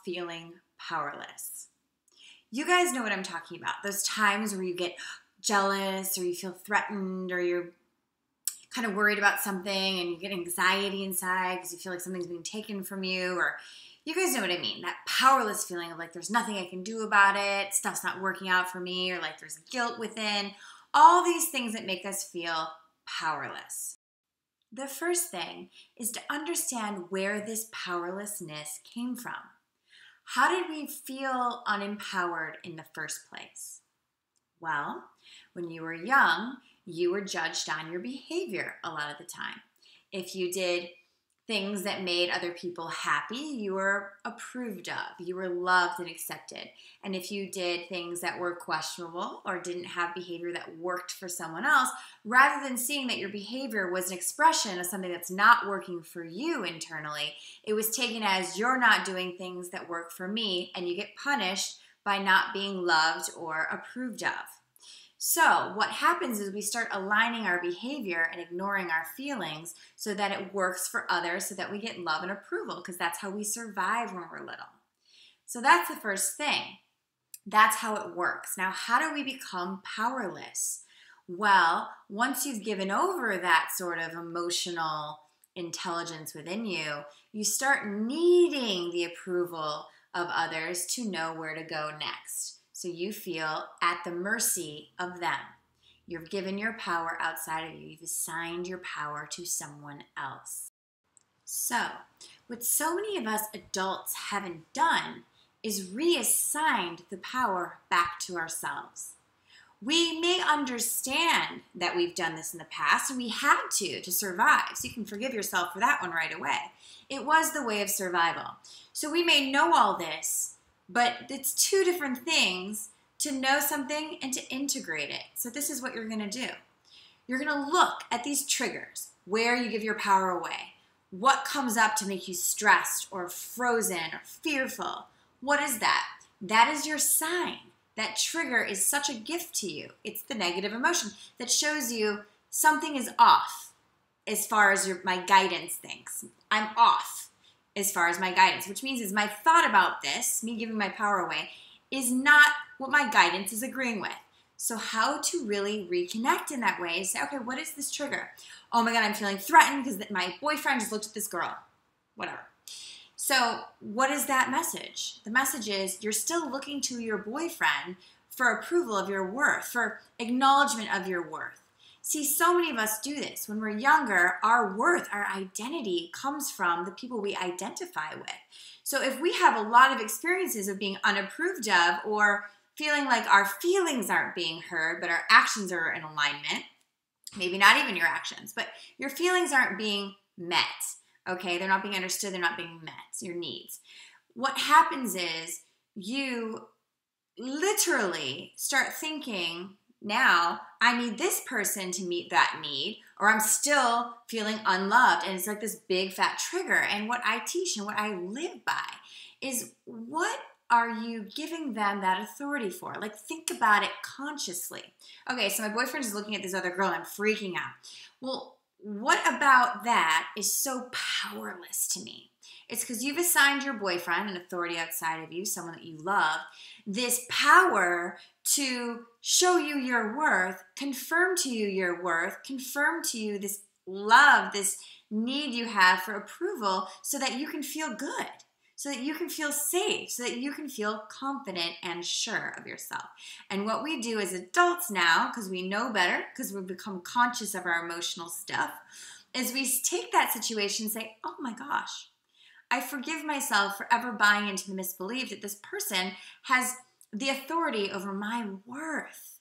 feeling powerless. You guys know what I'm talking about. Those times where you get jealous or you feel threatened or you're kind of worried about something and you get anxiety inside because you feel like something's being taken from you, or you guys know what I mean. That powerless feeling of like there's nothing I can do about it, stuff's not working out for me, or like there's guilt within. All these things that make us feel powerless. The first thing is to understand where this powerlessness came from. How did we feel unempowered in the first place? Well, when you were young, you were judged on your behavior a lot of the time. If you did things that made other people happy, you were approved of, you were loved and accepted. And if you did things that were questionable or didn't have behavior that worked for someone else, rather than seeing that your behavior was an expression of something that's not working for you internally, it was taken as you're not doing things that work for me, and you get punished by not being loved or approved of. So what happens is we start aligning our behavior and ignoring our feelings so that it works for others, so that we get love and approval, because that's how we survive when we're little. So that's the first thing. That's how it works. Now, how do we become powerless? Well, once you've given over that sort of emotional intelligence within you, you start needing the approval of others to know where to go next. So you feel at the mercy of them. You've given your power outside of you. You've assigned your power to someone else. So, what so many of us adults haven't done is reassigned the power back to ourselves. We may understand that we've done this in the past, and we had to survive. So you can forgive yourself for that one right away. It was the way of survival. So we may know all this, but it's two different things to know something and to integrate it. So this is what you're going to do. You're going to look at these triggers, where you give your power away. What comes up to make you stressed or frozen or fearful? What is that? That is your sign. That trigger is such a gift to you. It's the negative emotion that shows you something is off as far as my guidance thinks. I'm off as far as my guidance, which means is my thought about this, me giving my power away, is not what my guidance is agreeing with. So how to really reconnect in that way is say, okay, what is this trigger? Oh my God, I'm feeling threatened because my boyfriend just looked at this girl. Whatever. So what is that message? The message is you're still looking to your boyfriend for approval of your worth, for acknowledgement of your worth. See, so many of us do this. When we're younger, our worth, our identity comes from the people we identify with. So if we have a lot of experiences of being unapproved of, or feeling like our feelings aren't being heard, but our actions are in alignment, maybe not even your actions, but your feelings aren't being met, okay? They're not being understood, they're not being met, your needs. What happens is you literally start thinking, now I need this person to meet that need, or I'm still feeling unloved. And it's like this big fat trigger. And what I teach and what I live by is, what are you giving them that authority for? Like, think about it consciously. Okay, so my boyfriend is looking at this other girl and I'm freaking out. Well, what about that is so powerless to me? It's because you've assigned your boyfriend, an authority outside of you, someone that you love, this power to show you your worth, confirm to you your worth, confirm to you this love, this need you have for approval, so that you can feel good, so that you can feel safe, so that you can feel confident and sure of yourself. And what we do as adults now, because we know better, because we've become conscious of our emotional stuff, is we take that situation and say, oh my gosh, I forgive myself for ever buying into the misbelief that this person has the authority over my worth.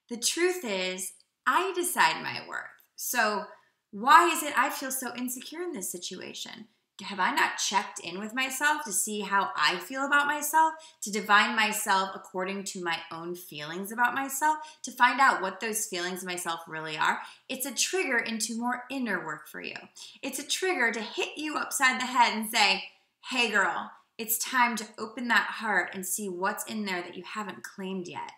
The truth is, I decide my worth. So why is it I feel so insecure in this situation? Have I not checked in with myself to see how I feel about myself, to divine myself according to my own feelings about myself, to find out what those feelings of myself really are? It's a trigger into more inner work for you. It's a trigger to hit you upside the head and say, hey girl, it's time to open that heart and see what's in there that you haven't claimed yet.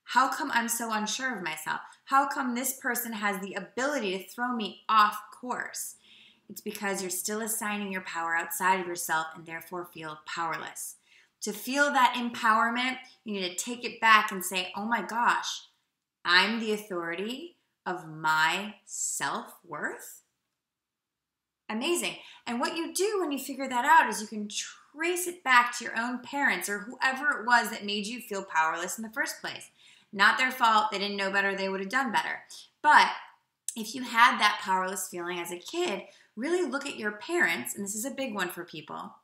How come I'm so unsure of myself? How come this person has the ability to throw me off course? it's because you're still assigning your power outside of yourself and therefore feel powerless. To feel that empowerment, you need to take it back and say, oh my gosh, I'm the authority of my self-worth. Amazing. And what you do when you figure that out is you can trace it back to your own parents or whoever it was that made you feel powerless in the first place. Not their fault. They didn't know better. They would have done better. But if you had that powerless feeling as a kid, really look at your parents, and this is a big one for people,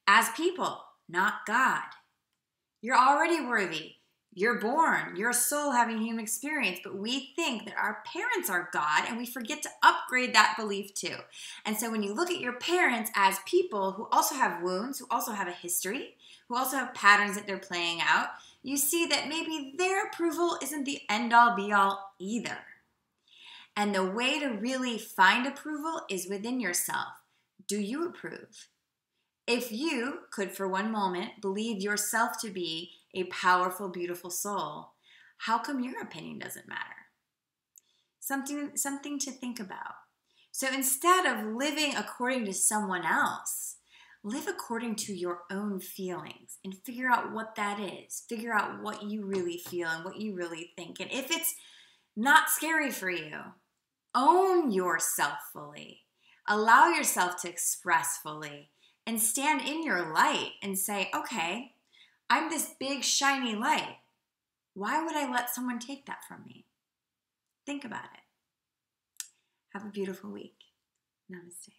as people, not God. You're already worthy. You're born. You're a soul having human experience, but we think that our parents are God, and we forget to upgrade that belief too. And so when you look at your parents as people who also have wounds, who also have a history, who also have patterns that they're playing out, you see that maybe their approval isn't the end-all be-all either. And the way to really find approval is within yourself. Do you approve? If you could for one moment believe yourself to be a powerful, beautiful soul, how come your opinion doesn't matter? Something to think about. So instead of living according to someone else, live according to your own feelings and figure out what that is. Figure out what you really feel and what you really think. And if it's not scary for you, own yourself fully. Allow yourself to express fully and stand in your light and say, okay, I'm this big shiny light. Why would I let someone take that from me? Think about it. Have a beautiful week. Namaste.